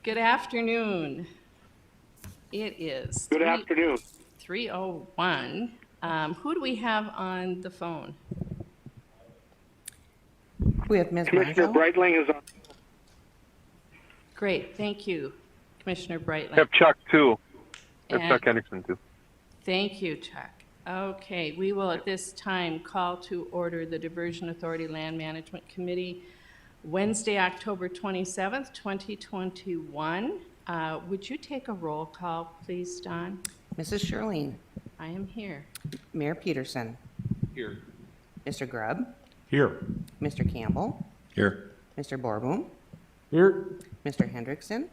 Good afternoon. It is Good afternoon. 3:01. Who do we have on the phone? We have Ms. Commissioner Marshall. Breitling is on. Great, thank you, Commissioner Breitling. Have Chuck too. Have And Chuck Henderson too. thank you, Chuck. Okay, we will at this time call to order the Diversion Authority Land Management Committee, Wednesday, October 27th, 2021. Would you take a roll call, please, Don? Mrs. Shirlene. I am here. Mayor Peterson. Here. Mr. Grubb. Here. Mr. Campbell. Here. Mr. Borboom. Here. Mr. Hendrickson.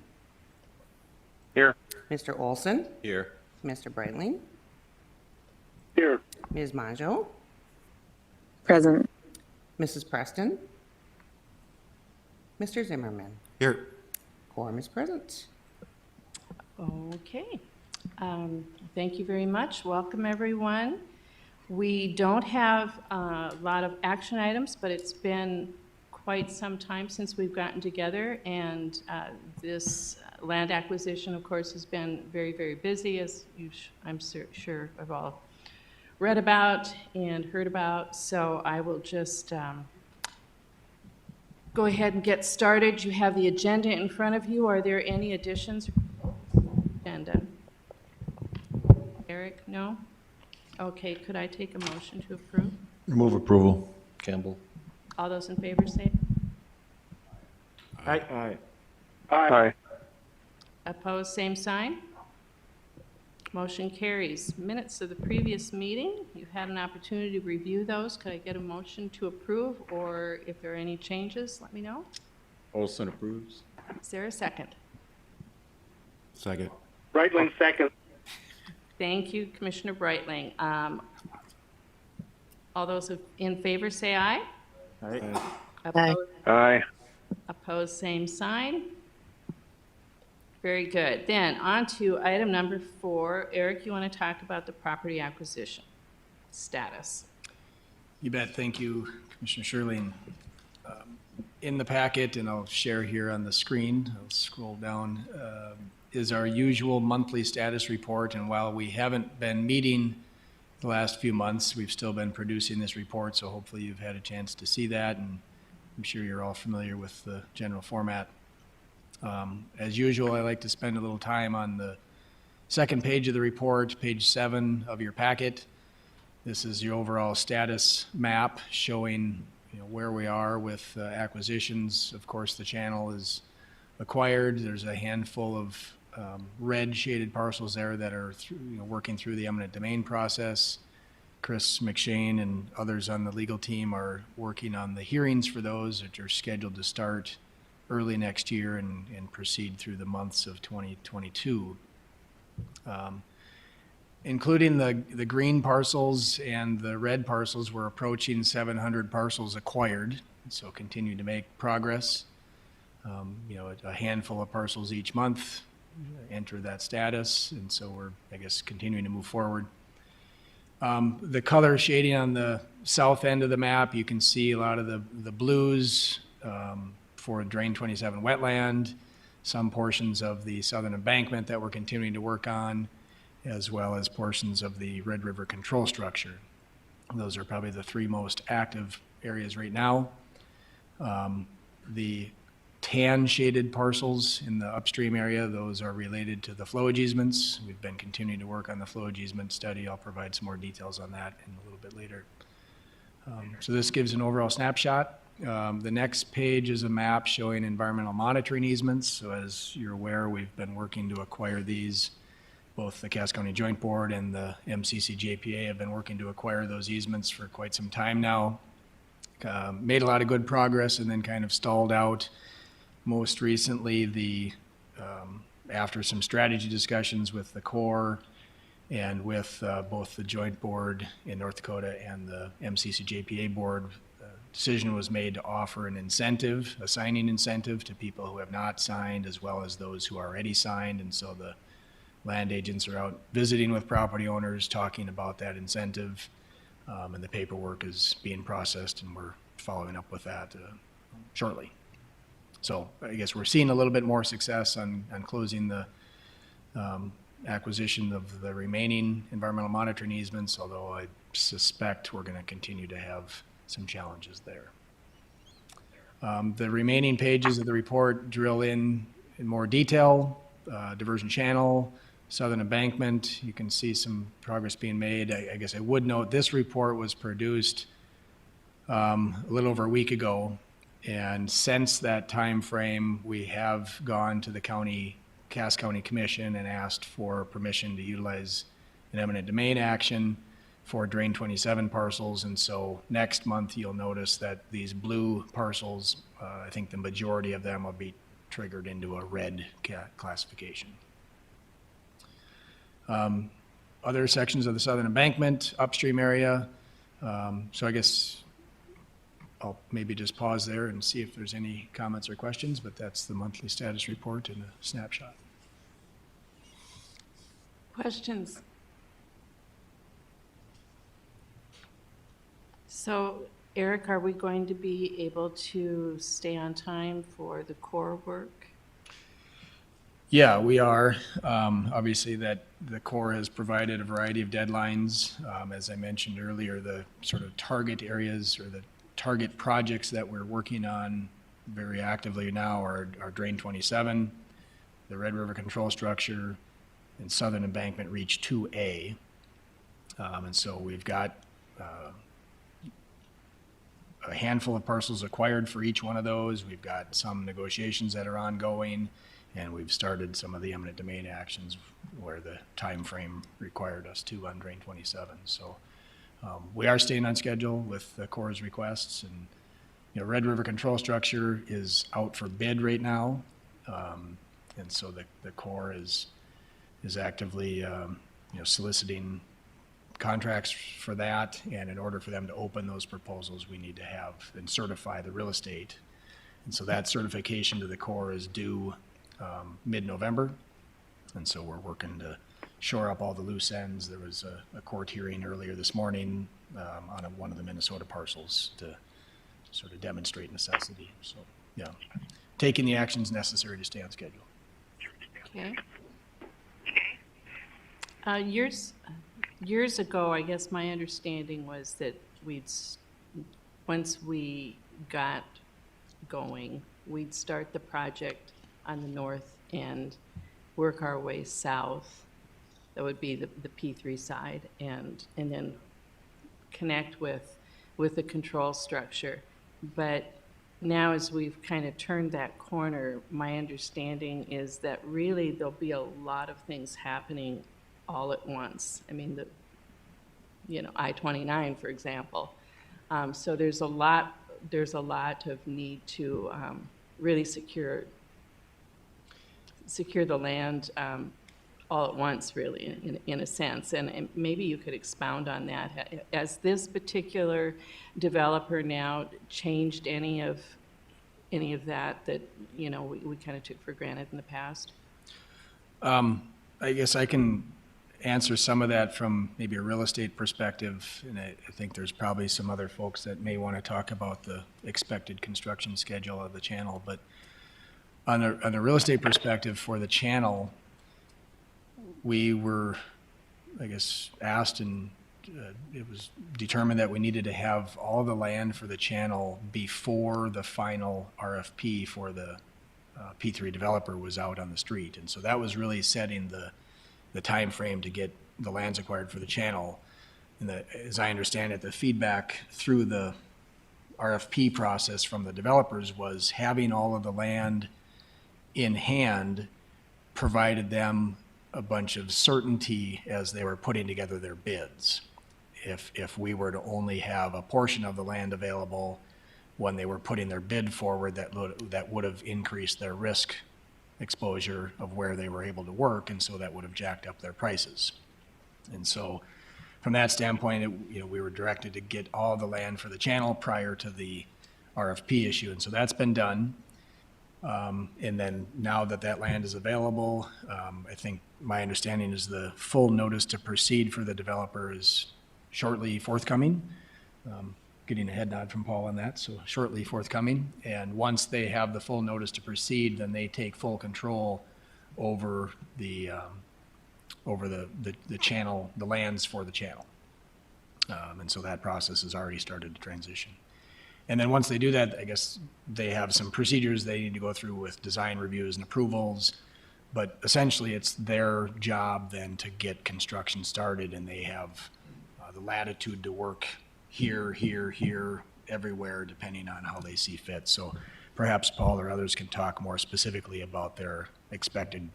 Here. Mr. Olson. Here. Mr. Breitling. Here. Ms. Majo. Present. Mrs. Preston. Mr. Zimmerman. Here. Quorum is present. Okay. Thank you very much. Welcome, everyone. We don't have a lot of action items, but it's been quite some time since we've gotten together, and this land acquisition, of course, has been very, very busy, as I'm sure have all read about and heard about. So I will just go ahead and get started. You have the agenda in front of you. Are there any additions? Agenda. Eric, no? Okay, could I take a motion to approve? Move approval. Campbell. All those in favor say Aye. Aye. Aye. opposed, same sign. Motion carries. Minutes of the previous meeting, you've had an opportunity to review those. Could I get a motion to approve, or if there are any changes, let me know. Olson approves. Is there a second? Second. Breitling second. Thank you, Commissioner Breitling. All those in favor say aye. Aye. Opposed, Aye. opposed, same sign. Very good. Then on to item number 4. Eric, you want to talk about the property acquisition status? You bet. Thank you, Commissioner Shirlene. In the packet, and I'll share here on the screen, I'll scroll down, is our usual monthly status report. And while we haven't been meeting the last few months, we've still been producing this report. So hopefully you've had a chance to see that. And I'm sure you're all familiar with the general format. As usual, I like to spend a little time on the second page of the report, page 7 of your packet. This is your overall status map showing where we are with acquisitions. Of course, the channel is acquired. There's a handful of red shaded parcels there that are working through the eminent domain process. Chris McShane and others on the legal team are working on the hearings for those, which are scheduled to start early next year and proceed through the months of 2022. Including the green parcels and the red parcels, we're approaching 700 parcels acquired, so continue to make progress. A handful of parcels each month enter that status, and so we're, continuing to move forward. The color shading on the south end of the map, you can see a lot of the blues for Drain 27 wetland, some portions of the southern embankment that we're continuing to work on, as well as portions of the Red River control structure. Those are probably the 3 most active areas right now. The tan shaded parcels in the upstream area, those are related to the flowage easements. We've been continuing to work on the flowage easement study. I'll provide some more details on that in a little bit later. So this gives an overall snapshot. The next page is a map showing environmental monitoring easements. So as you're aware, we've been working to acquire these. Both the Cass County Joint Board and the MCC-JPA have been working to acquire those easements for quite some time now. Made a lot of good progress and then kind of stalled out. Most recently, after some strategy discussions with the Corps and with both the Joint Board in North Dakota and the MCC-JPA Board, decision was made to offer an incentive, a signing incentive to people who have not signed, as well as those who already signed. And so the land agents are out visiting with property owners, talking about that incentive, and the paperwork is being processed, and we're following up with that shortly. So I guess we're seeing a little bit more success on closing the acquisition of the remaining environmental monitoring easements, although I suspect we're going to continue to have some challenges there. The remaining pages of the report drill in more detail, diversion channel, southern embankment. You can see some progress being made. I guess I would note this report was produced a little over a week ago, and since that time frame, we have gone to the Cass County Commission and asked for permission to utilize an eminent domain action for Drain 27 parcels. And so next month, you'll notice that these blue parcels, I think the majority of them will be triggered into a red classification. Other sections of the southern embankment, upstream area. So I guess I'll maybe just pause there and see if there's any comments or questions, but that's the monthly status report in a snapshot. Questions? So, Eric, are we going to be able to stay on time for the core work? Yeah, we are. Obviously, that the Corps has provided a variety of deadlines. As I mentioned earlier, the sort of target areas or the target projects that we're working on very actively now are Drain 27, the Red River Control Structure, and Southern Embankment Reach 2A. And so we've got a handful of parcels acquired for each one of those. We've got some negotiations that are ongoing, and we've started some of the eminent domain actions where the time frame required us to on Drain 27. So we are staying on schedule with the Corps' requests, and Red River Control Structure is out for bid right now, and so the Corps is actively soliciting contracts for that, and in order for them to open those proposals, we need to have and certify the real estate, and so that certification to the Corps is due mid-November, and so we're working to shore up all the loose ends. There was a court hearing earlier this morning on one of the Minnesota parcels to sort of demonstrate necessity. So, yeah, taking the actions necessary to stay on schedule. Okay. Years ago, I guess my understanding was that once we got going, we'd start the project on the north end, work our way south. That would be the P3 side, and then connect with the control structure. But now, as we've kind of turned that corner, my understanding is that really there'll be a lot of things happening all at once. I mean, I-29, for example. So there's a lot of need to really secure the land all at once, really, in a sense. And maybe you could expound on that. Has this particular developer now changed any of that we kind of took for granted in the past? I guess I can answer some of that from maybe a real estate perspective, and I think there's probably some other folks that may want to talk about the expected construction schedule of the channel. But on a real estate perspective for the channel, we were, I guess, asked, and it was determined that we needed to have all the land for the channel before the final RFP for the P3 developer was out on the street. And so that was really setting the time frame to get the lands acquired for the channel. And as I understand it, the feedback through the RFP process from the developers was having all of the land in hand provided them a bunch of certainty as they were putting together their bids. If we were to only have a portion of the land available when they were putting their bid forward, that would have increased their risk exposure of where they were able to work, and so that would have jacked up their prices. And so from that standpoint, we were directed to get all the land for the channel prior to the RFP issue, and so that's been done. And then now that land is available, I think my understanding is the full notice to proceed for the developer is shortly forthcoming. getting a head nod from Paul on that, so shortly forthcoming. And once they have the full notice to proceed, then they take full control over the channel, the lands for the channel. And so that process has already started to transition. And then once they do that, I guess they have some procedures they need to go through with design reviews and approvals. But essentially, it's their job then to get construction started, and they have the latitude to work here, everywhere, depending on how they see fit. So perhaps Paul or others can talk more specifically about their expected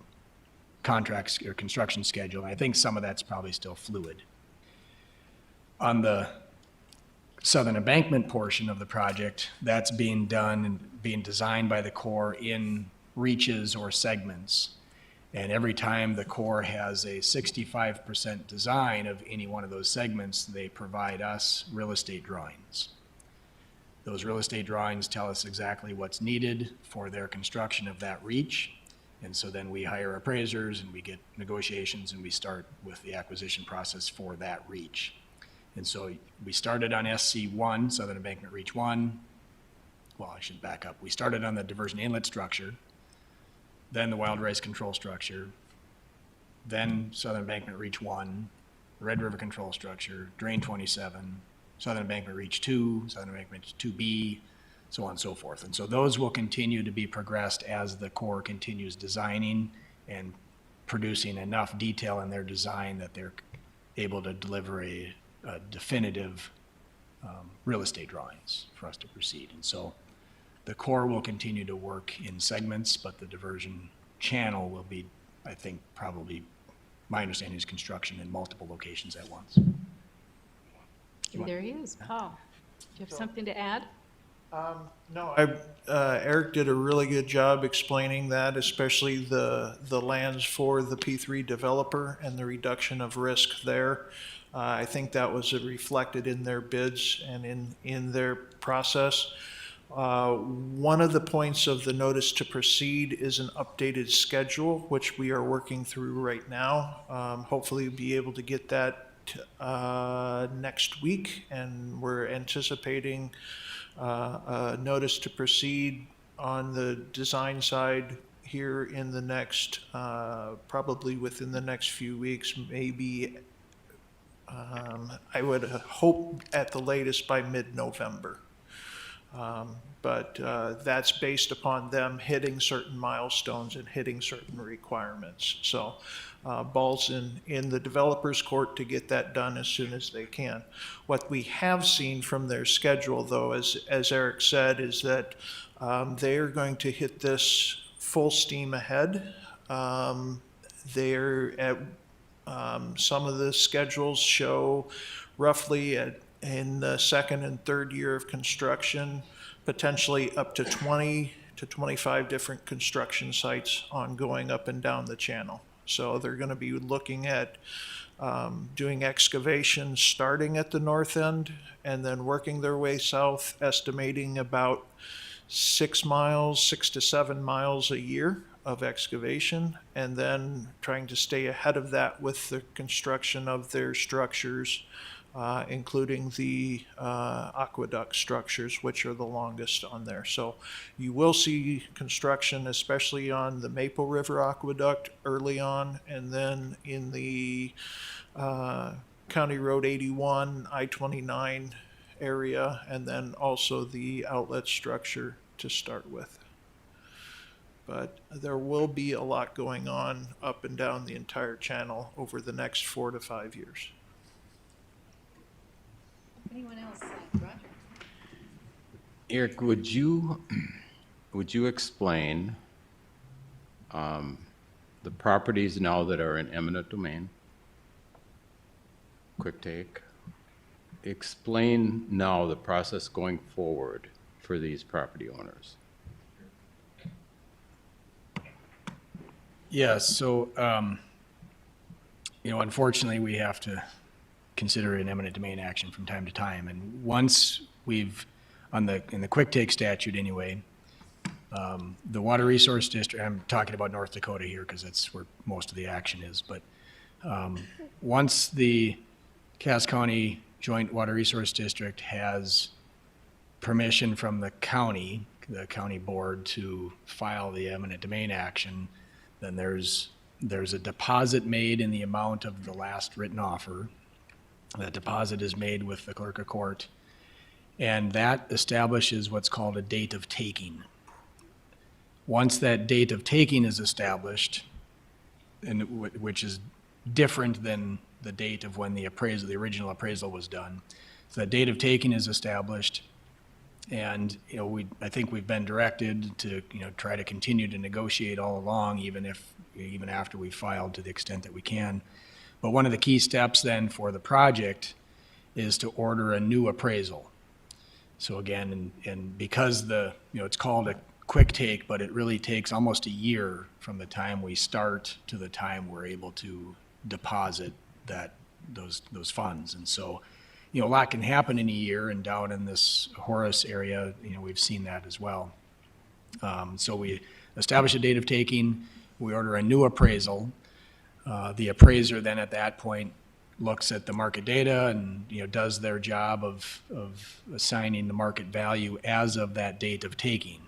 contracts or construction schedule. And I think some of that's probably still fluid. On the southern embankment portion of the project, that's being done and being designed by the Corps in reaches or segments. And every time the Corps has a 65% design of any one of those segments, they provide us real estate drawings. Those real estate drawings tell us exactly what's needed for their construction of that reach. And so then we hire appraisers and we get negotiations and we start with the acquisition process for that reach. And so we started on SC1, Southern Embankment Reach 1. Well, I should back up. We started on the diversion inlet structure, then the wild rice control structure, then Southern Embankment Reach 1, Red River control structure, Drain 27, Southern Embankment Reach 2, Southern Embankment 2B, so on and so forth. And so those will continue to be progressed as the Corps continues designing and producing enough detail in their design that they're able to deliver a definitive real estate drawings for us to proceed. And so the Corps will continue to work in segments, but the diversion channel will be, I think, probably, my understanding is construction in multiple locations at once. And there he is, Paul. Do you have something to add? No, Eric did a really good job explaining that, especially the lands for the P3 developer and the reduction of risk there. I think that was reflected in their bids and in their process. One of the points of the notice to proceed is an updated schedule, which we are working through right now. Hopefully we'll be able to get that next week, and we're anticipating a notice to proceed on the design side here in the next, probably within the next few weeks, maybe I would hope at the latest by mid-November. But that's based upon them hitting certain milestones and hitting certain requirements. So ball's in the developer's court to get that done as soon as they can. What we have seen from their schedule, though, as Eric said, is that they are going to hit this full steam ahead. They're at some of the schedules show roughly in the second and third year of construction, potentially up to 20 to 25 different construction sites ongoing up and down the channel. So they're going to be looking at doing excavation starting at the north end and then working their way south, estimating about 6 to 7 miles a year of excavation, and then trying to stay ahead of that with the construction of their structures, including the aqueduct structures, which are the longest on there. So you will see construction, especially on the Maple River Aqueduct early on, and then in the County Road 81, I-29 area, and then also the outlet structure to start with. But there will be a lot going on up and down the entire channel over the next 4 to 5 years. Anyone else? Roger? Eric, would you explain the properties now that are in eminent domain? Quick take. Explain now the process going forward for these property owners. Yes, so, unfortunately, we have to consider an eminent domain action from time to time. And once we've, in the quick take statute anyway, the Water Resource District, I'm talking about North Dakota here because that's where most of the action is, but once the Cass County Joint Water Resource District has permission from the county board to file the eminent domain action, then there's a deposit made in the amount of the last written offer. That deposit is made with the clerk of court, and that establishes what's called a date of taking. Once that date of taking is established, and which is different than the date of when the original appraisal was done. So that date of taking is established, and I think we've been directed to try to continue to negotiate all along, even after we filed, to the extent that we can. But one of the key steps then for the project is to order a new appraisal. So again, and because it's called a quick take, but it really takes almost a year from the time we start to the time we're able to deposit those funds. And so, a lot can happen in a year, and down in this Horace area, we've seen that as well. So we establish a date of taking, we order a new appraisal. The appraiser then at that point looks at the market data and, does their job of assigning the market value as of that date of taking.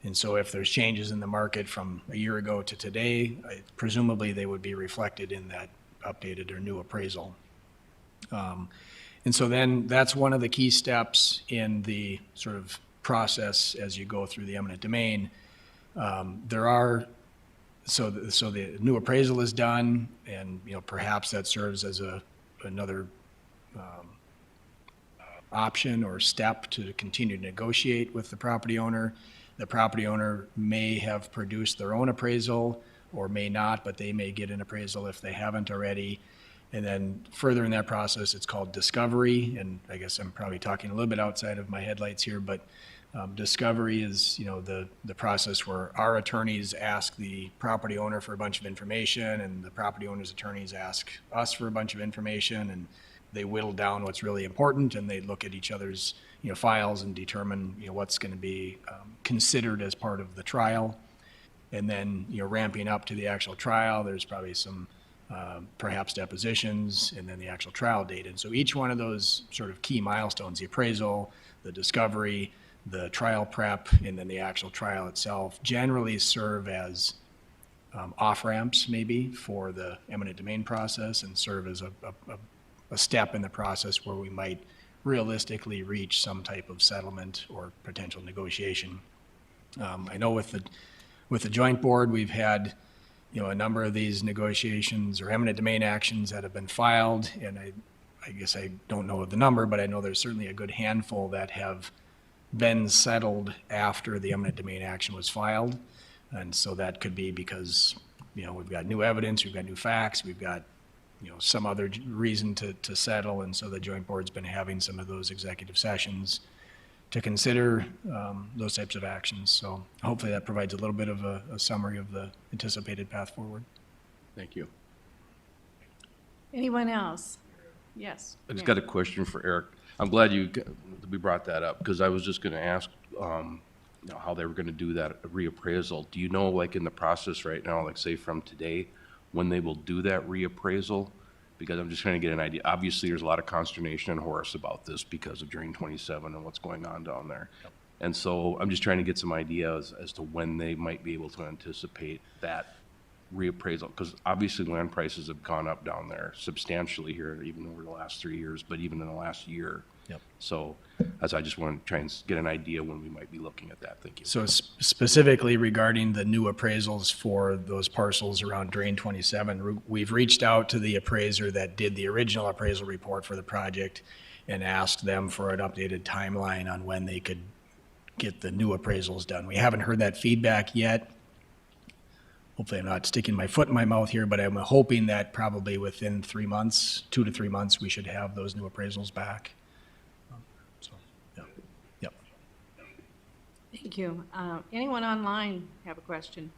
And so if there's changes in the market from a year ago to today, presumably they would be reflected in that updated or new appraisal. And so then that's one of the key steps in the sort of process as you go through the eminent domain. So the new appraisal is done, and perhaps that serves as another option or step to continue to negotiate with the property owner. The property owner may have produced their own appraisal or may not, but they may get an appraisal if they haven't already. And then further in that process, it's called discovery. And I guess I'm probably talking a little bit outside of my headlights here, but discovery is, the process where our attorneys ask the property owner for a bunch of information, and the property owner's attorneys ask us for a bunch of information, and they whittle down what's really important, and they look at each other's files and determine what's going to be considered as part of the trial. And then ramping up to the actual trial, there's probably some perhaps depositions, and then the actual trial date. And so each one of those sort of key milestones, the appraisal, the discovery, the trial prep, and then the actual trial itself, generally serve as off-ramps maybe for the eminent domain process, and serve as a step in the process where we might realistically reach some type of settlement or potential negotiation. I know with the joint board, we've had a number of these negotiations or eminent domain actions that have been filed, and I guess I don't know the number, but I know there's certainly a good handful that have been settled after the eminent domain action was filed. And so that could be because we've got new evidence, we've got new facts, we've got some other reason to settle, and so the joint board's been having some of those executive sessions to consider those types of actions. So hopefully that provides a little bit of a summary of the anticipated path forward. Thank you. Anyone else? Yes. I just got a question for Eric. I'm glad we brought that up, because I was just going to ask how they were going to do that reappraisal. Do you know, like in the process right now, like say from today, when they will do that reappraisal? Because I'm just trying to get an idea. Obviously, there's a lot of consternation in Horace about this because of Drain 27 and what's going on down there. Yep. And so I'm just trying to get some ideas as to when they might be able to anticipate that reappraisal, because obviously land prices have gone up down there substantially here, even over the last 3 years, but even in the last year. Yep. So I just want to try and get an idea when we might be looking at that. Thank you. So specifically regarding the new appraisals for those parcels around Drain 27, we've reached out to the appraiser that did the original appraisal report for the project and asked them for an updated timeline on when they could get the new appraisals done. We haven't heard that feedback yet. Hopefully I'm not sticking my foot in my mouth here, but I'm hoping that probably within 3 months, 2 to 3 months, we should have those new appraisals back. Yep. Thank you. Anyone online have a question?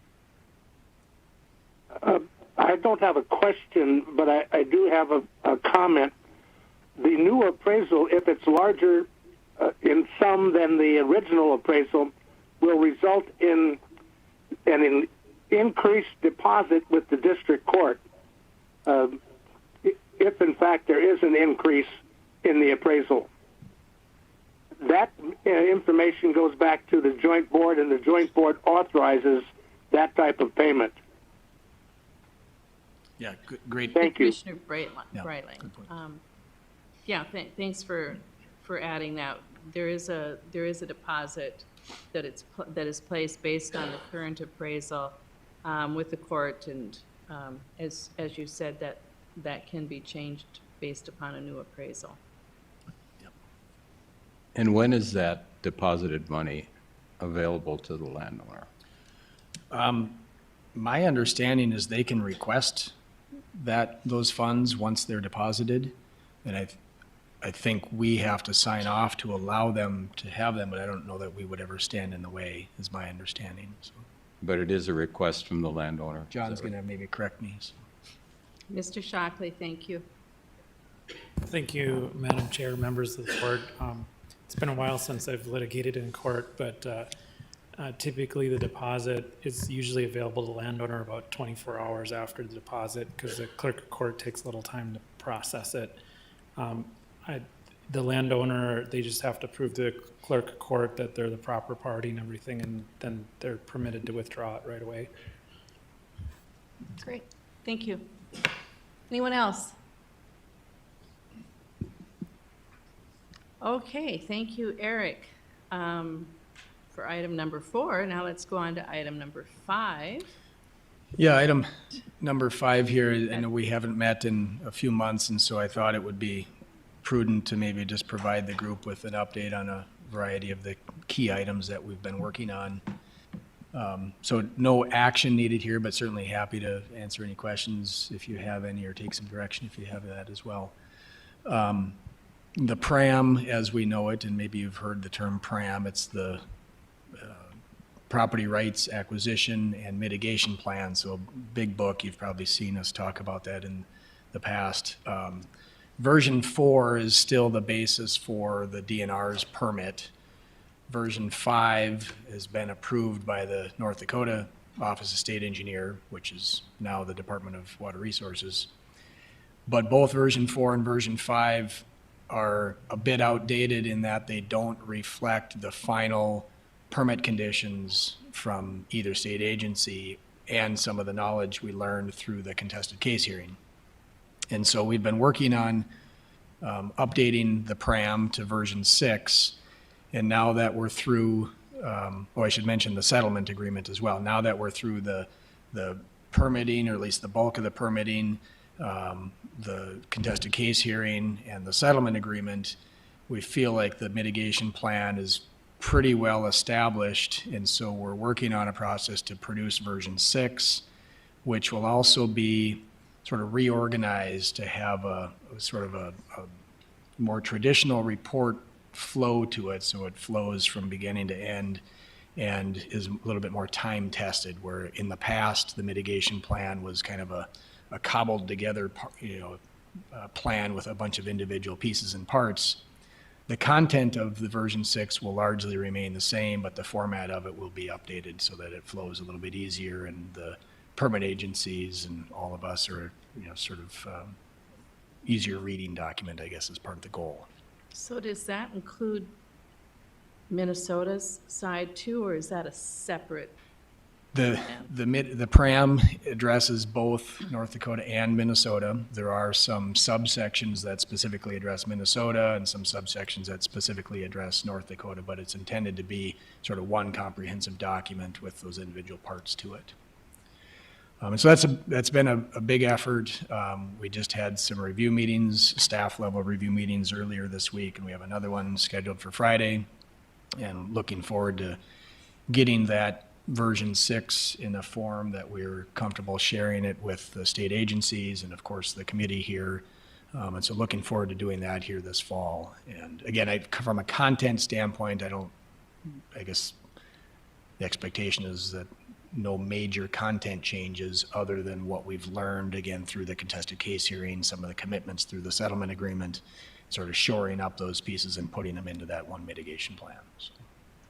I don't have a question, but I do have a comment. The new appraisal, if it's larger in sum than the original appraisal, will result in an increased deposit with the district court. If in fact there is an increase in the appraisal, that information goes back to the joint board, and the joint board authorizes that type of payment. Yeah, great. Thank you. Commissioner Yeah, Brightling. good point. Yeah, thanks for adding that. There is a deposit that is placed based on the current appraisal with the court, and as you said, that can be changed based upon a new appraisal. And when is that deposited money available to the landowner? My understanding is they can request those funds once they're deposited, and I think we have to sign off to allow them to have them, but I don't know that we would ever stand in the way, is my understanding. So But it is a request from the landowner. John's going to maybe correct me. So. Mr. Shockley, thank you. Thank you, Madam Chair, members of the court. It's been a while since I've litigated in court, but typically the deposit is usually available to the landowner about 24 hours after the deposit because the clerk of court takes a little time to process it. The landowner, they just have to prove to the clerk of court that they're the proper party and everything, and then they're permitted to withdraw it right away. Great, thank you. Anyone else? Okay, thank you, Eric, for item number 4. Now let's go on to item number 5. Yeah, item number 5 here, I know we haven't met in a few months, and so I thought it would be prudent to maybe just provide the group with an update on a variety of the key items that we've been working on. So no action needed here, but certainly happy to answer any questions if you have any, or take some direction if you have that as well. The PRAM, as we know it, and maybe you've heard the term PRAM, it's the Property Rights Acquisition and Mitigation Plan. So big book, you've probably seen us talk about that in the past. Version 4 is still the basis for the DNR's permit. Version 5 has been approved by the North Dakota Office of State Engineer, which is now the Department of Water Resources. But both version 4 and version 5 are a bit outdated in that they don't reflect the final permit conditions from either state agency and some of the knowledge we learned through the contested case hearing. And so we've been working on updating the PRAM to version 6. And now that we're through, I should mention the settlement agreement as well. Now that we're through the permitting, or at least the bulk of the permitting, the contested case hearing, and the settlement agreement, we feel like the mitigation plan is pretty well established. And so we're working on a process to produce version 6, which will also be sort of reorganized to have a sort of a more traditional report flow to it, so it flows from beginning to end and is a little bit more time tested, where in the past the mitigation plan was kind of a cobbled together plan with a bunch of individual pieces and parts. The content of the version 6 will largely remain the same, but the format of it will be updated so that it flows a little bit easier, and the permit agencies and all of us are, sort of easier reading document, I guess, is part of the goal. So does that include Minnesota's side too, or is that a separate? The PRAM addresses both North Dakota and Minnesota. There are some subsections that specifically address Minnesota and some subsections that specifically address North Dakota, but it's intended to be sort of one comprehensive document with those individual parts to it. And so that's been a big effort. We just had some review meetings, staff level review meetings earlier this week, and we have another one scheduled for Friday, and looking forward to getting that version 6 in a form that we're comfortable sharing it with the state agencies and of course the committee here. And so looking forward to doing that here this fall. And again, from a content standpoint, I guess the expectation is that no major content changes other than what we've learned, again, through the contested case hearing, some of the commitments through the settlement agreement, sort of shoring up those pieces and putting them into that one mitigation plan.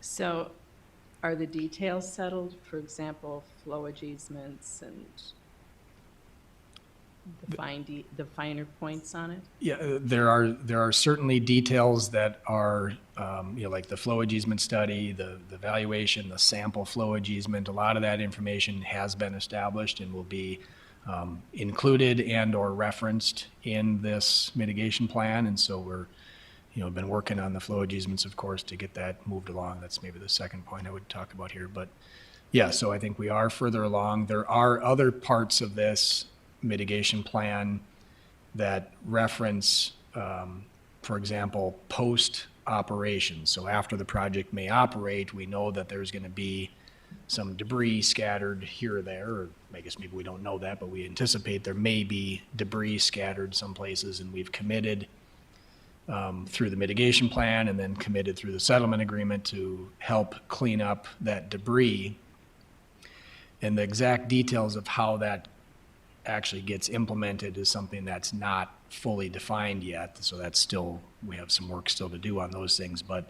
So are the details settled, for example, flowage easements and? the finer points on it? Yeah, there are certainly details that are, like the flowage easement study, the valuation, the sample flowage easement. A lot of that information has been established and will be included and/or referenced in this mitigation plan. And so we're, been working on the flowage easements, of course, to get that moved along. That's maybe the second point I would talk about here. But yeah, so I think we are further along. There are other parts of this mitigation plan that reference, for example, post-operation. So after the project may operate, we know that there's going to be some debris scattered here or there, or I guess maybe we don't know that, but we anticipate there may be debris scattered some places, and we've committed through the mitigation plan and then committed through the settlement agreement to help clean up that debris. And the exact details of how that actually gets implemented is something that's not fully defined yet. So that's still, we have some work still to do on those things, but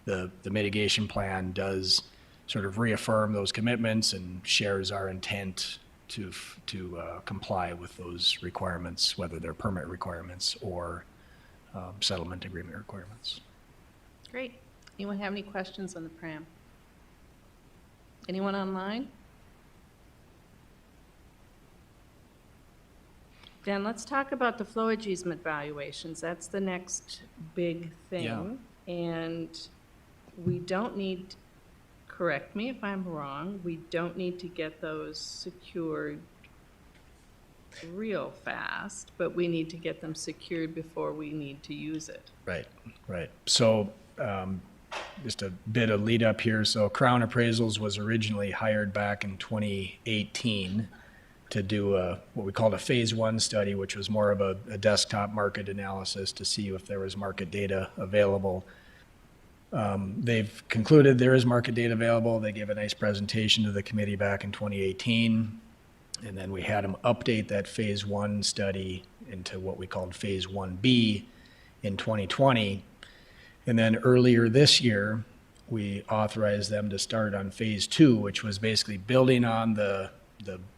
the mitigation plan does sort of reaffirm those commitments and shares our intent to comply with those requirements, whether they're permit requirements or settlement agreement requirements. Great. Anyone have any questions on the PRAM? Anyone online? Then let's talk about the flowage easement valuations. That's the next big thing. And we don't need, correct me if I'm wrong, we don't need to get those secured real fast, but we need to get them secured before we need to use it. Right. So just a bit of lead up here. So Crown Appraisals was originally hired back in 2018 to do what we called a phase one study, which was more of a desktop market analysis to see if there was market data available. They've concluded there is market data available. They gave a nice presentation to the committee back in 2018. And then we had them update that phase one study into what we called phase 1B in 2020. And then earlier this year, we authorized them to start on phase two, which was basically building on the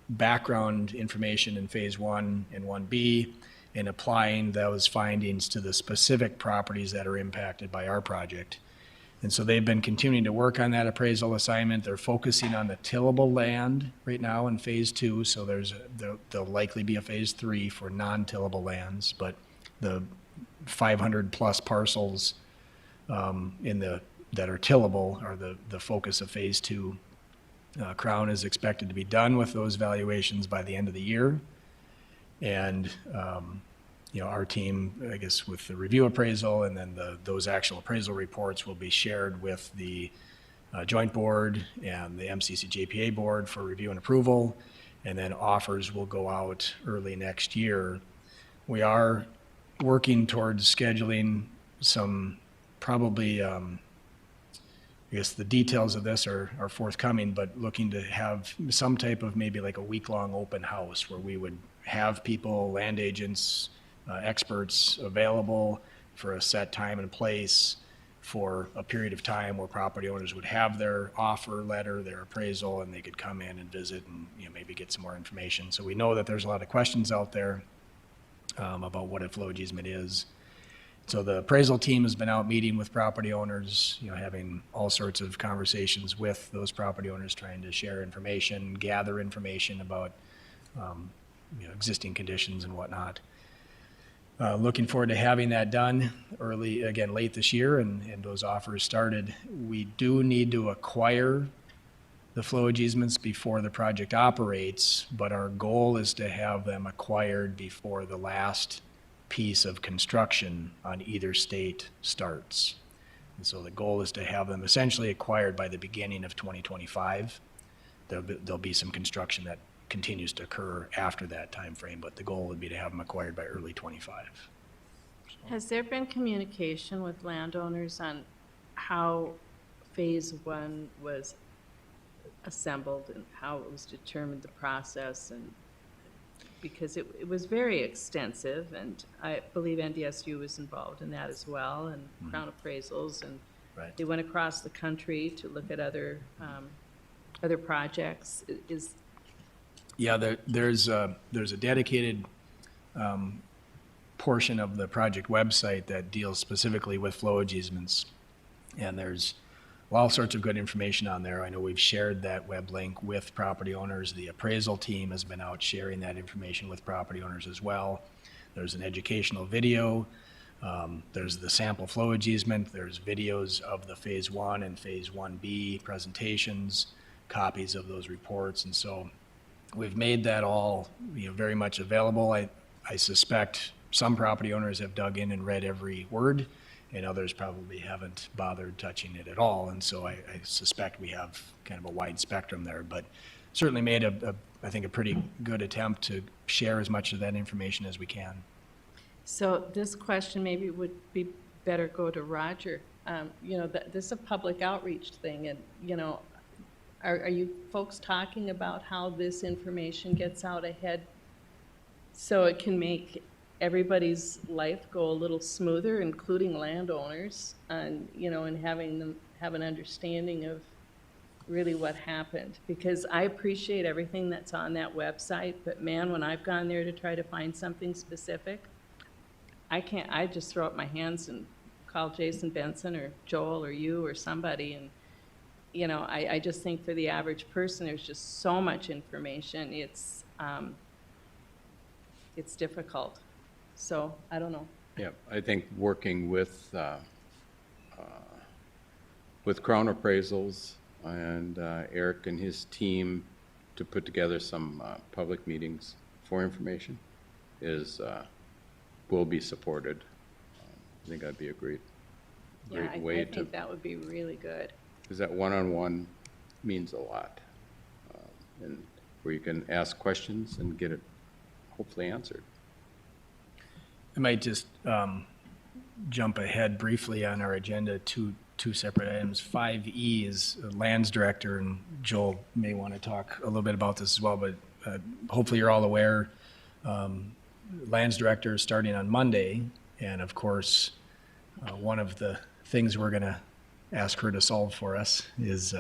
background information in phase one and 1B and applying those findings to the specific properties that are impacted by our project. And so they've been continuing to work on that appraisal assignment. They're focusing on the tillable land right now in phase two. So there'll likely be a phase three for non-tillable lands, but the 500 plus parcels that are tillable are the focus of phase two. Crown is expected to be done with those valuations by the end of the year. And, our team, I guess, with the review appraisal and then those actual appraisal reports will be shared with the joint board and the MCC-JPA board for review and approval. And then offers will go out early next year. We are working towards scheduling some probably, I guess the details of this are forthcoming, but looking to have some type of maybe like a week-long open house where we would have people, land agents, experts available for a set time and place for a period of time where property owners would have their offer letter, their appraisal, and they could come in and visit and maybe get some more information. So we know that there's a lot of questions out there about what a flowage easement is. So the appraisal team has been out meeting with property owners, having all sorts of conversations with those property owners, trying to share information, gather information about existing conditions and whatnot. Looking forward to having that done late this year, and those offers started. We do need to acquire the flowage easements before the project operates, but our goal is to have them acquired before the last piece of construction on either state starts. And so the goal is to have them essentially acquired by the beginning of 2025. There'll be some construction that continues to occur after that time frame, but the goal would be to have them acquired by early 25. Has there been communication with landowners on how phase one was assembled and how it was determined, the process, and because it was very extensive, and I believe NDSU was involved in that as well, and Crown Appraisals, and Right. they went across the country to look at other projects. Yeah, there's a dedicated portion of the project website that deals specifically with flowage easements. And there's all sorts of good information on there. I know we've shared that web link with property owners. The appraisal team has been out sharing that information with property owners as well. There's an educational video. There's the sample flowage easement. There's videos of the Phase 1 and Phase 1B presentations, copies of those reports. And so we've made that all, very much available. I suspect some property owners have dug in and read every word, and others probably haven't bothered touching it at all. And so I suspect we have kind of a wide spectrum there, but certainly made I think a pretty good attempt to share as much of that information as we can. So this question maybe would be better go to Roger. This is a public outreach thing, and, are you folks talking about how this information gets out ahead so it can make everybody's life go a little smoother, including landowners, and, and having them have an understanding of really what happened? Because I appreciate everything that's on that website, but man, when I've gone there to try to find something specific, I just throw up my hands and call Jason Benson or Joel or you or somebody. And, I just think for the average person, there's just so much information. It's difficult. So I don't know. Yeah, I think working with Crown Appraisals and Eric and his team to put together some public meetings for information will be supported. I think that'd be a great way I think that would be really good. because that one-on-one means a lot, and where you can ask questions and get it hopefully answered. I might just jump ahead briefly on our agenda to two separate items. 5E is Lands Director, and Joel may want to talk a little bit about this as well, but hopefully you're all aware, Lands Director is starting on Monday, and of course, one of the things we're going to ask her to solve for us is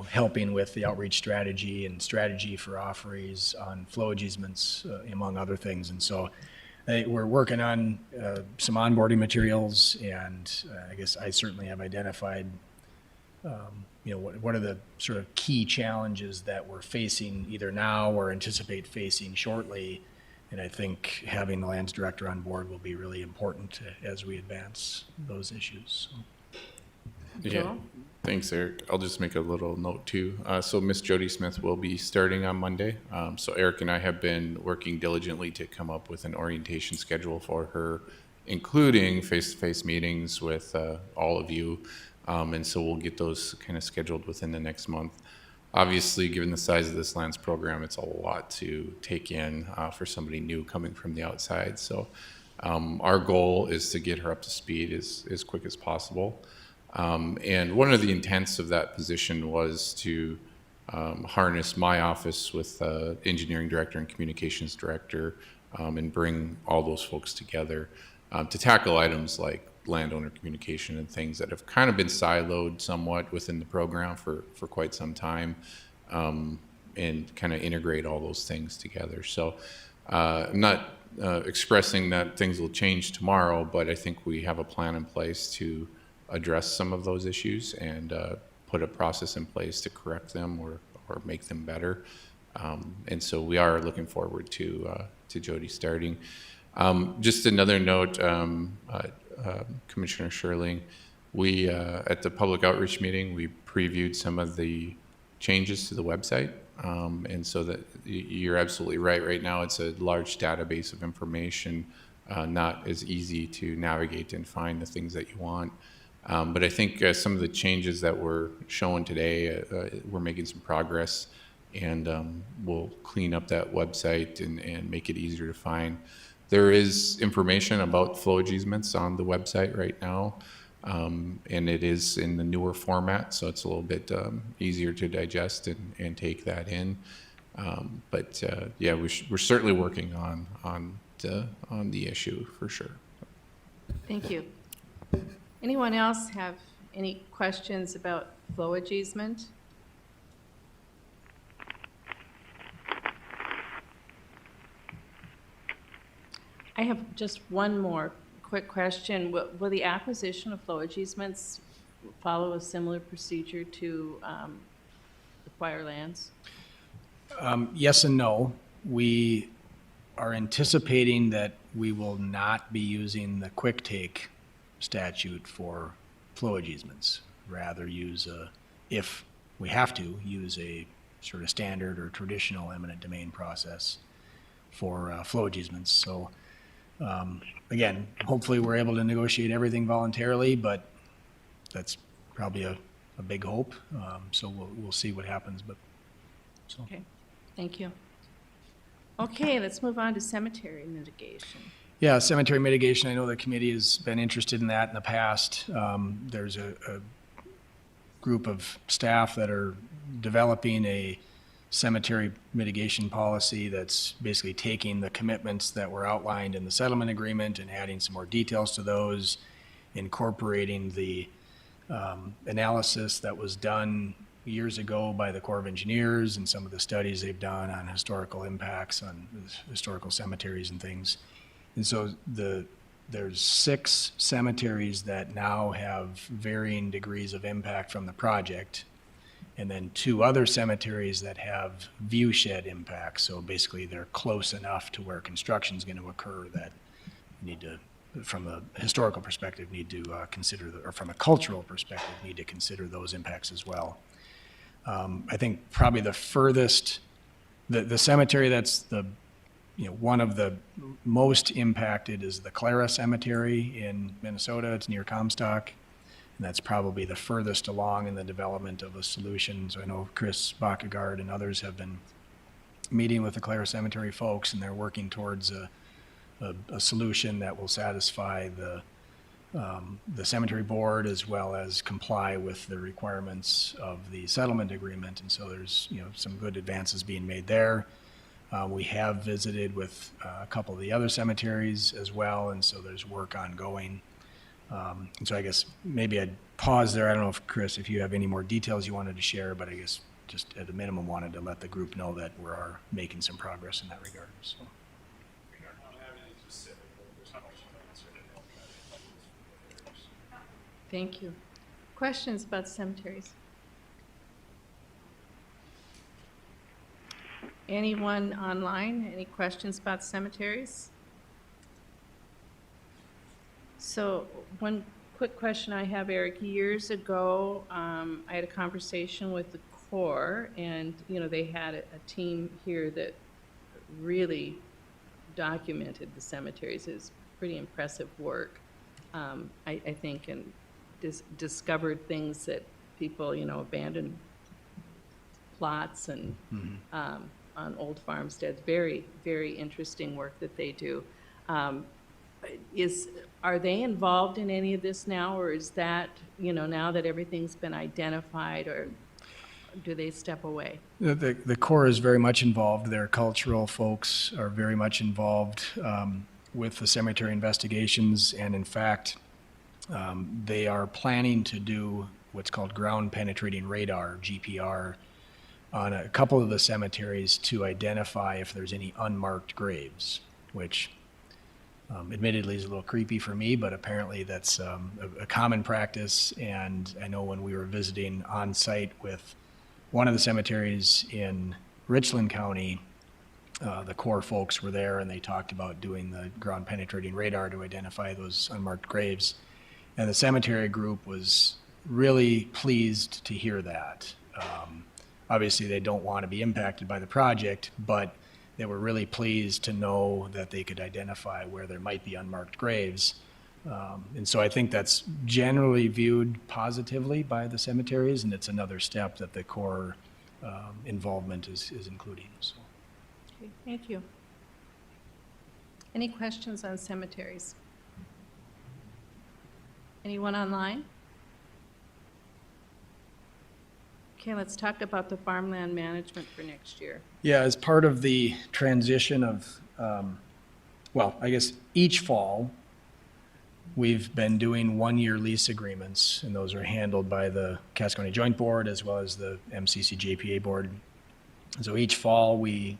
helping with the outreach strategy and strategy for offerings on flowage easements, among other things. And so we're working on some onboarding materials, and I guess I certainly have identified what are the sort of key challenges that we're facing either now or anticipate facing shortly. And I think having the Lands Director on board will be really important as we advance those issues. So. Yeah, thanks, Eric. I'll just make a little note too. So Miss Jodie Smith will be starting on Monday. So Eric and I have been working diligently to come up with an orientation schedule for her, including face-to-face meetings with all of you. And so we'll get those kind of scheduled within the next month. Obviously, given the size of this lands program, it's a lot to take in for somebody new coming from the outside. So our goal is to get her up to speed as quick as possible. And one of the intents of that position was to harness my office with engineering director and communications director and bring all those folks together to tackle items like landowner communication and things that have kind of been siloed somewhat within the program for quite some time, and kind of integrate all those things together. So I'm not expressing that things will change tomorrow, but I think we have a plan in place to address some of those issues and put a process in place to correct them or make them better. And so we are looking forward to Jodie starting. Just another note, Commissioner Sherling, we at the public outreach meeting, we previewed some of the changes to the website. And so that you're absolutely right. Right now, it's a large database of information, not as easy to navigate and find the things that you want. But I think some of the changes that we're showing today, we're making some progress, and we'll clean up that website and make it easier to find. There is information about flowage easements on the website right now, and it is in the newer format, so it's a little bit easier to digest and take that in. But yeah, we're certainly working on the issue for sure. Thank you. Anyone else have any questions about flowage easement? I have just one more quick question. Will the acquisition of flowage easements follow a similar procedure to acquire lands? Yes and no. We are anticipating that we will not be using the quick take statute for flowage easements. Rather use if we have to, use a sort of standard or traditional eminent domain process for flowage easements. So again, hopefully we're able to negotiate everything voluntarily, but that's probably a big hope. So we'll see what happens. But so. Okay, thank you. Okay, let's move on to cemetery mitigation. Yeah, cemetery mitigation, I know the committee has been interested in that in the past. There's a group of staff that are developing a cemetery mitigation policy that's basically taking the commitments that were outlined in the settlement agreement and adding some more details to those, incorporating the analysis that was done years ago by the Corps of Engineers and some of the studies they've done on historical impacts on historical cemeteries and things. And so there's 6 cemeteries that now have varying degrees of impact from the project, and then 2 other cemeteries that have viewshed impacts. So basically they're close enough to where construction is going to occur that you need to, from a historical perspective, need to consider, or from a cultural perspective, need to consider those impacts as well. I think probably the furthest, the cemetery that's one of the most impacted is the Clara Cemetery in Minnesota. It's near Comstock, and that's probably the furthest along in the development of a solution. So I know Chris Bakkegaard and others have been meeting with the Clara Cemetery folks, and they're working towards a solution that will satisfy the cemetery board as well as comply with the requirements of the settlement agreement. And so there's some good advances being made there. We have visited with a couple of the other cemeteries as well, and so there's work ongoing. And so I guess maybe I'd pause there. I don't know if, Chris, if you have any more details you wanted to share, but I guess just at a minimum wanted to let the group know that we are making some progress in that regard. So. Thank you. Questions about cemeteries? Anyone online? Any questions about cemeteries? So one quick question I have, Eric. Years ago, I had a conversation with the Corps, and they had a team here that really documented the cemeteries. It was pretty impressive work, I think, and discovered things that people, abandoned plots and on old farmsteads. Very, very interesting work that they do. Are they involved in any of this now, or is that, now that everything's been identified, or do they step away? The Corps is very much involved. Their cultural folks are very much involved with the cemetery investigations, and in fact, they are planning to do what's called ground penetrating radar, GPR, on a couple of the cemeteries to identify if there's any unmarked graves, which admittedly is a little creepy for me, but apparently that's a common practice. And I know when we were visiting on site with one of the cemeteries in Richland County, the Corps folks were there and they talked about doing the ground penetrating radar to identify those unmarked graves. And the cemetery group was really pleased to hear that. Obviously, they don't want to be impacted by the project, but they were really pleased to know that they could identify where there might be unmarked graves. And so I think that's generally viewed positively by the cemeteries, and it's another step that the Corps involvement is including. So. Okay, thank you. Any questions on cemeteries? Anyone online? Okay, let's talk about the farmland management for next year. Yeah, as part of the transition of, I guess each fall, we've been doing one-year lease agreements, and those are handled by the Cass County Joint Board as well as the MCC JPA Board. And so each fall, we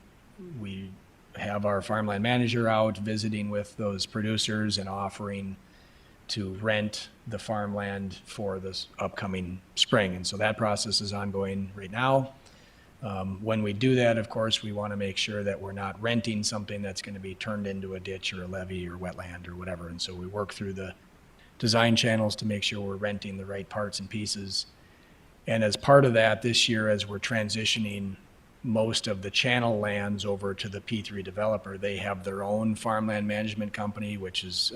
have our farmland manager out visiting with those producers and offering to rent the farmland for this upcoming spring. And so that process is ongoing right now. When we do that, of course, we want to make sure that we're not renting something that's going to be turned into a ditch or a levee or wetland or whatever. And so we work through the design channels to make sure we're renting the right parts and pieces. And as part of that, this year, as we're transitioning most of the channel lands over to the P3 developer, they have their own farmland management company, which is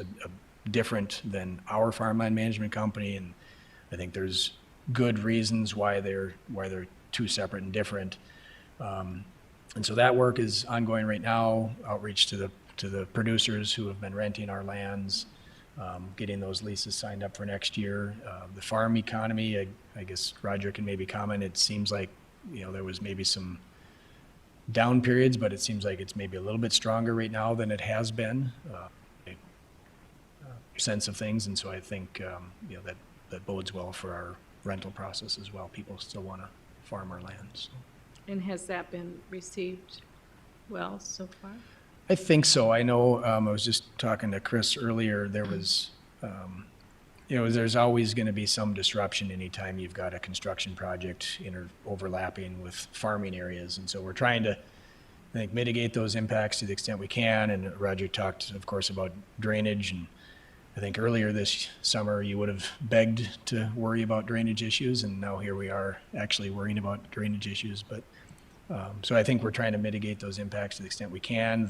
different than our farmland management company. And I think there's good reasons why they're two separate and different. And so that work is ongoing right now, outreach to the producers who have been renting our lands, getting those leases signed up for next year. The farm economy, I guess Roger can maybe comment. It seems like, there was maybe some down periods, but it seems like it's maybe a little bit stronger right now than it has been. Sense of things, and so I think that bodes well for our rental process as well. People still want to farm our land. So. And has that been received well so far? I think so. I know, I was just talking to Chris earlier, there was, there's always going to be some disruption anytime you've got a construction project overlapping with farming areas. And so we're trying to, I think, mitigate those impacts to the extent we can. And Roger talked, of course, about drainage. And I think earlier this summer, you would have begged to worry about drainage issues. And now here we are actually worrying about drainage issues. But so I think we're trying to mitigate those impacts to the extent we can.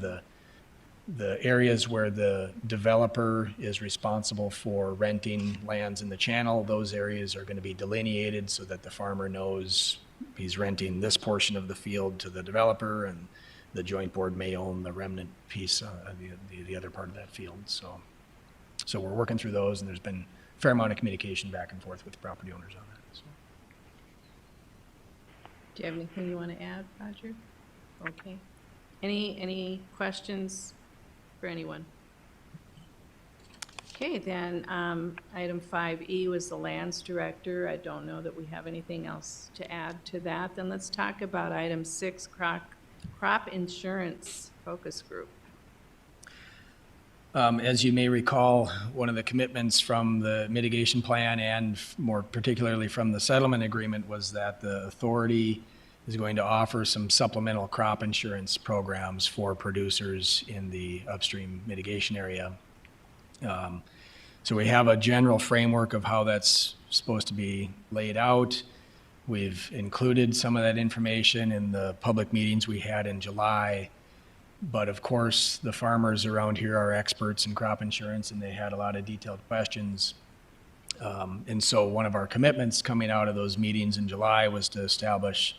The areas where the developer is responsible for renting lands in the channel, those areas are going to be delineated so that the farmer knows he's renting this portion of the field to the developer, and the joint board may own the remnant piece, the other part of that field. So we're working through those, and there's been a fair amount of communication back and forth with the property owners on that. So. Do you have anything you want to add, Roger? Okay. Any questions for anyone? Okay, then item 5E was the lands director. I don't know that we have anything else to add to that. Then let's talk about item 6, crop insurance focus group. As you may recall, one of the commitments from the mitigation plan and more particularly from the settlement agreement was that the authority is going to offer some supplemental crop insurance programs for producers in the upstream mitigation area. So we have a general framework of how that's supposed to be laid out. We've included some of that information in the public meetings we had in July. But of course, the farmers around here are experts in crop insurance, and they had a lot of detailed questions. And so one of our commitments coming out of those meetings in July was to establish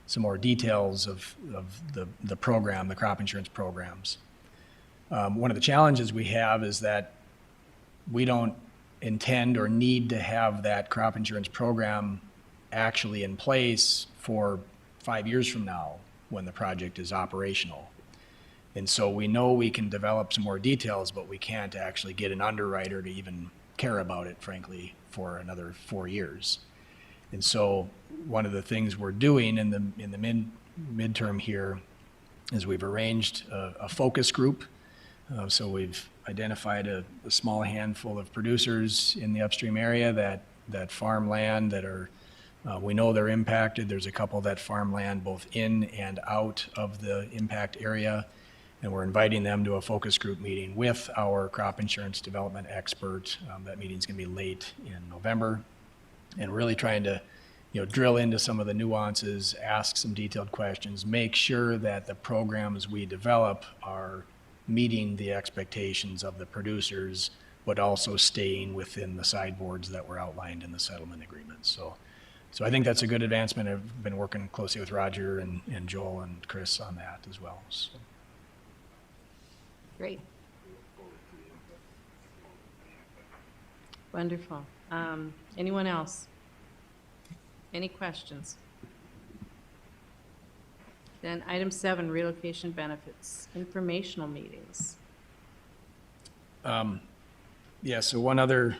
some more details of the program, the crop insurance programs. One of the challenges we have is that we don't intend or need to have that crop insurance program actually in place for 5 years from now when the project is operational. And so we know we can develop some more details, but we can't actually get an underwriter to even care about it, frankly, for another 4 years. And so one of the things we're doing in the midterm here is we've arranged a focus group. So we've identified a small handful of producers in the upstream area that farm land that are, we know they're impacted. There's a couple that farm land both in and out of the impact area. And we're inviting them to a focus group meeting with our crop insurance development expert. That meeting's going to be late in November, and really trying to, drill into some of the nuances, ask some detailed questions, make sure that the programs we develop are meeting the expectations of the producers, but also staying within the sideboards that were outlined in the settlement agreement. So I think that's a good advancement. I've been working closely with Roger and Joel and Chris on that as well. So. Great. Wonderful. Anyone else? Any questions? Then item 7, relocation benefits, informational meetings. So one other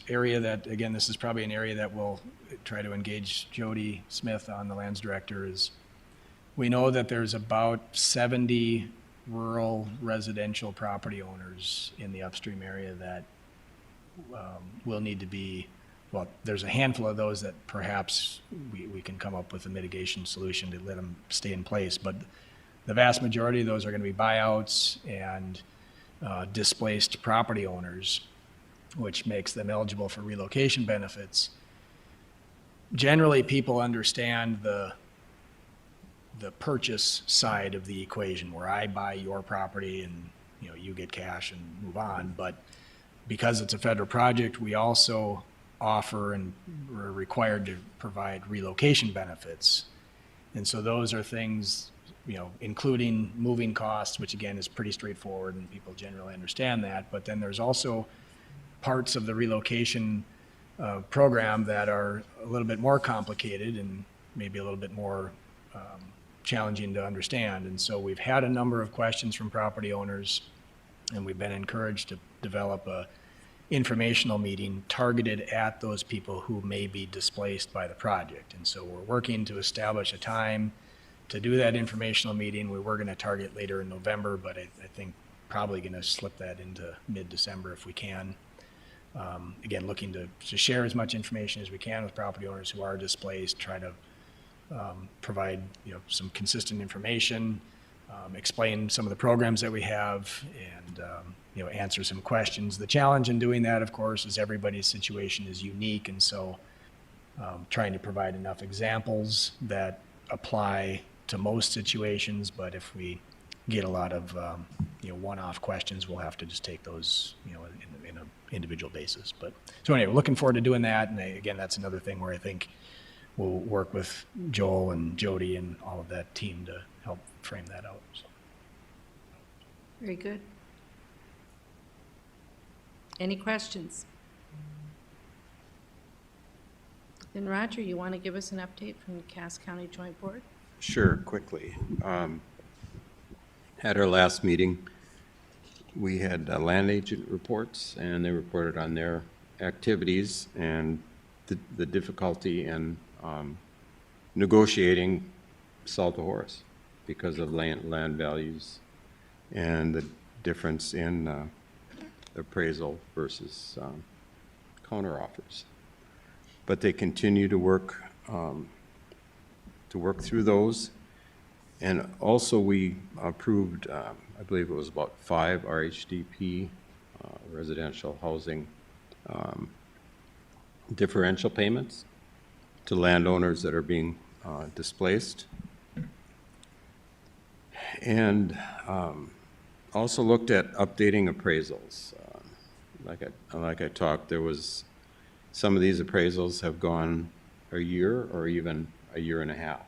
area that, again, this is probably an area that we'll try to engage Jodie Smith on, the lands director, is we know that there's about 70 rural residential property owners in the upstream area that will need to be, well, there's a handful of those that perhaps we can come up with a mitigation solution to let them stay in place, but the vast majority of those are going to be buyouts and displaced property owners, which makes them eligible for relocation benefits. Generally, people understand the purchase side of the equation, where I buy your property and you get cash and move on. But because it's a federal project, we also offer and we're required to provide relocation benefits. And so those are things, including moving costs, which again is pretty straightforward and people generally understand that. But then there's also parts of the relocation program that are a little bit more complicated and maybe a little bit more challenging to understand. And so we've had a number of questions from property owners, and we've been encouraged to develop a informational meeting targeted at those people who may be displaced by the project. And so we're working to establish a time to do that informational meeting. We were going to target later in November, but I think probably going to slip that into mid-December if we can. Again, looking to share as much information as we can with property owners who are displaced, try to provide some consistent information, explain some of the programs that we have, and answer some questions. The challenge in doing that, of course, is everybody's situation is unique, and so trying to provide enough examples that apply to most situations. But if we get a lot of one-off questions, we'll have to just take those in an individual basis. But so anyway, we're looking forward to doing that. And again, that's another thing where I think we'll work with Joel and Jodie and all of that team to help frame that out. So. Very good. Any questions? Then Roger, you want to give us an update from the Cass County Joint Board? Sure, quickly. At our last meeting, we had land agent reports, and they reported on their activities and the difficulty in negotiating sell to horse because of land values and the difference in appraisal versus counteroffers. But they continue to work through those. And also we approved, I believe it was about 5 RHDP residential housing differential payments to landowners that are being displaced. And also looked at updating appraisals. Like I talked, there was some of these appraisals have gone a year or even a year and a half.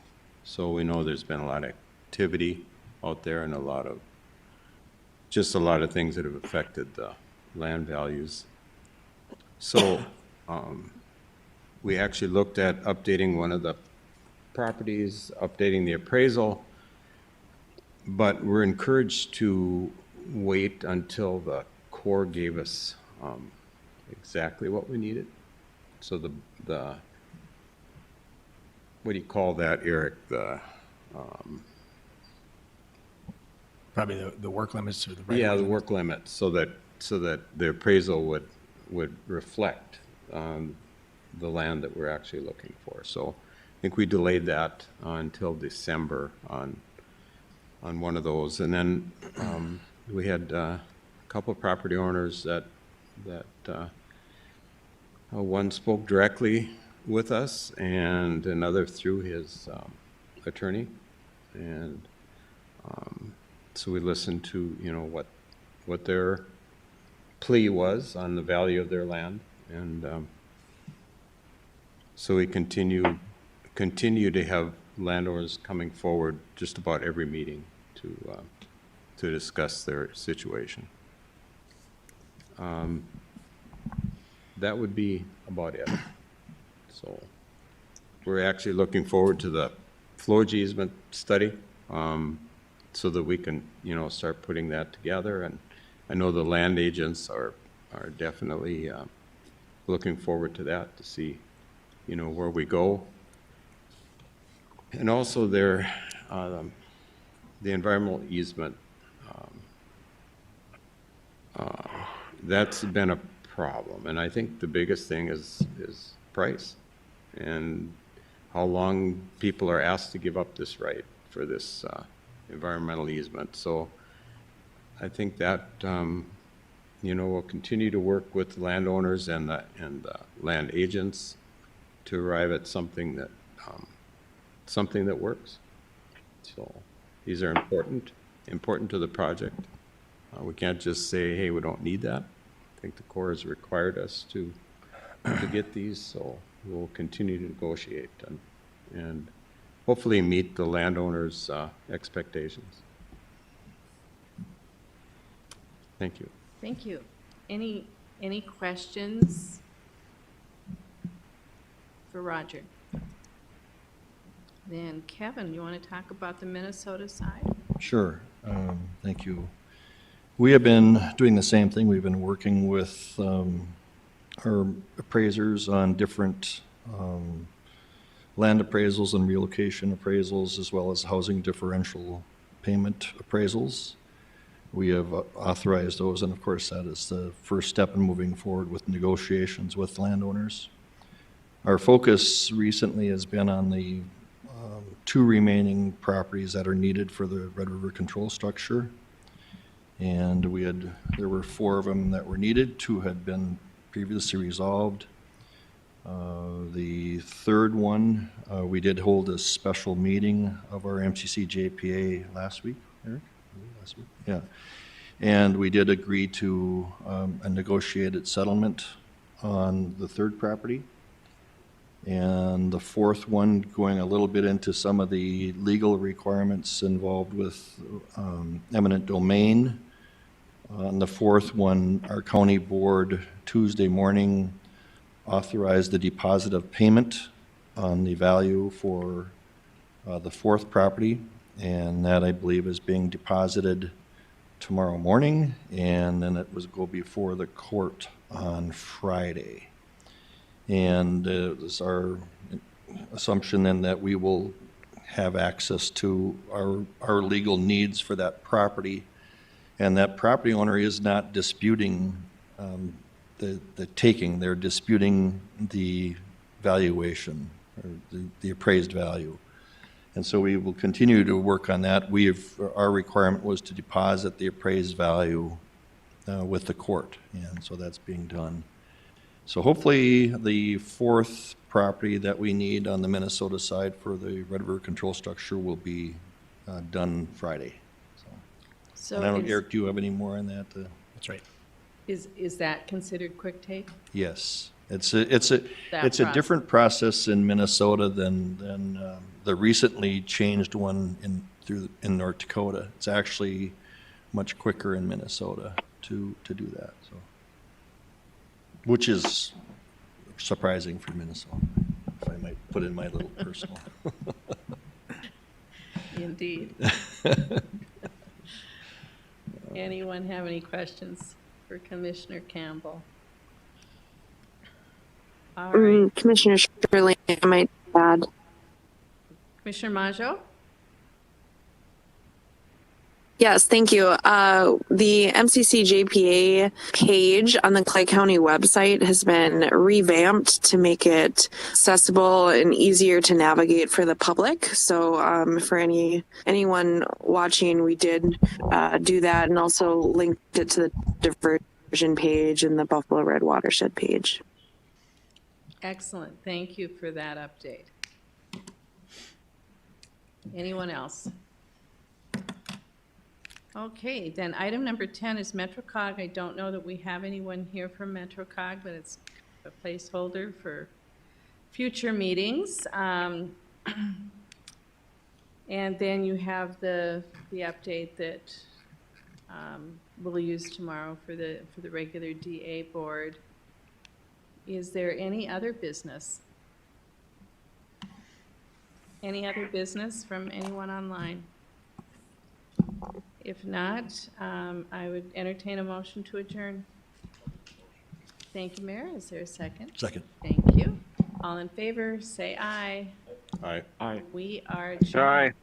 So we know there's been a lot of activity out there and a lot of things that have affected the land values. So we actually looked at updating one of the properties, updating the appraisal, but we're encouraged to wait until the Corps gave us exactly what we needed. So the what do you call that, Eric? The probably the work limits or the the work limits, so that the appraisal would reflect the land that we're actually looking for. So I think we delayed that until December on one of those, and then we had a couple of property owners that one spoke directly with us and another through his attorney, and so we listened to what their plea was on the value of their land, and so we continue to have landowners coming forward just about every meeting to discuss their situation. That would be about it. So we're actually looking forward to the flowage easement study so that we can, start putting that together. And I know the land agents are definitely looking forward to that, to see, where we go. And also the environmental easement That's been a problem, and I think the biggest thing is price, and how long people are asked to give up this right for this environmental easement. So I think that we'll continue to work with landowners and the land agents to arrive at something that works. So these are important to the project. We can't just say, hey, we don't need that. I think the Corps has required us to get these, so we'll continue to negotiate and hopefully meet the landowners' expectations. Thank you. Thank you. Any questions for Roger? Then Kevin, you want to talk about the Minnesota side? Sure. Thank you. We have been doing the same thing. We've been working with our appraisers on different land appraisals and relocation appraisals, as well as housing differential payment appraisals. We have authorized those, and of course that is the first step in moving forward with negotiations with landowners. Our focus recently has been on the 2 remaining properties that are needed for the Red River control structure. And there were 4 of them that were needed. 2 had been previously resolved. The 3rd one, we did hold a special meeting of our MCC JPA last week, Eric? Last week? Yeah. And we did agree to a negotiated settlement on the 3rd property. And the 4th one, going a little bit into some of the legal requirements involved with eminent domain. On the 4th one, our county board Tuesday morning authorized the deposit of payment on the value for the 4th property, and that I believe is being deposited tomorrow morning, and then it was go before the court on Friday. And it was our assumption then that we will have access to our legal needs for that property. And that property owner is not disputing the taking, they're disputing the valuation, or the appraised value. And so we will continue to work on that. Our requirement was to deposit the appraised value with the court, and so that's being done. So hopefully the 4th property that we need on the Minnesota side for the Red River control structure will be done Friday. So and I don't know, Eric, do you have any more on that? That's right. Is that considered quick take? Yes, it's a different process in Minnesota than the recently changed one in North Dakota. It's actually much quicker in Minnesota to do that. So, which is surprising for Minnesota, if I might put in my little personal. Indeed. Anyone have any questions for Commissioner Campbell? All right. Commissioner Shirley, I might add. Commissioner Maggio? Yes, thank you. The MCC JPA page on the Clay County website has been revamped to make it accessible and easier to navigate for the public. So for anyone watching, we did do that, and also linked it to the Diversion page and the Buffalo Red Watershed page. Excellent. Thank you for that update. Anyone else? Okay, then item number 10 is MetroCog. I don't know that we have anyone here from MetroCog, but it's a placeholder for future meetings. And then you have the update that we'll use tomorrow for the regular DA board. Is there any other business? Any other business from anyone online? If not, I would entertain a motion to adjourn. Thank you, Mayor. Is there a second? Second. Thank you. All in favor, say aye. Aye. We are adjourned. Aye.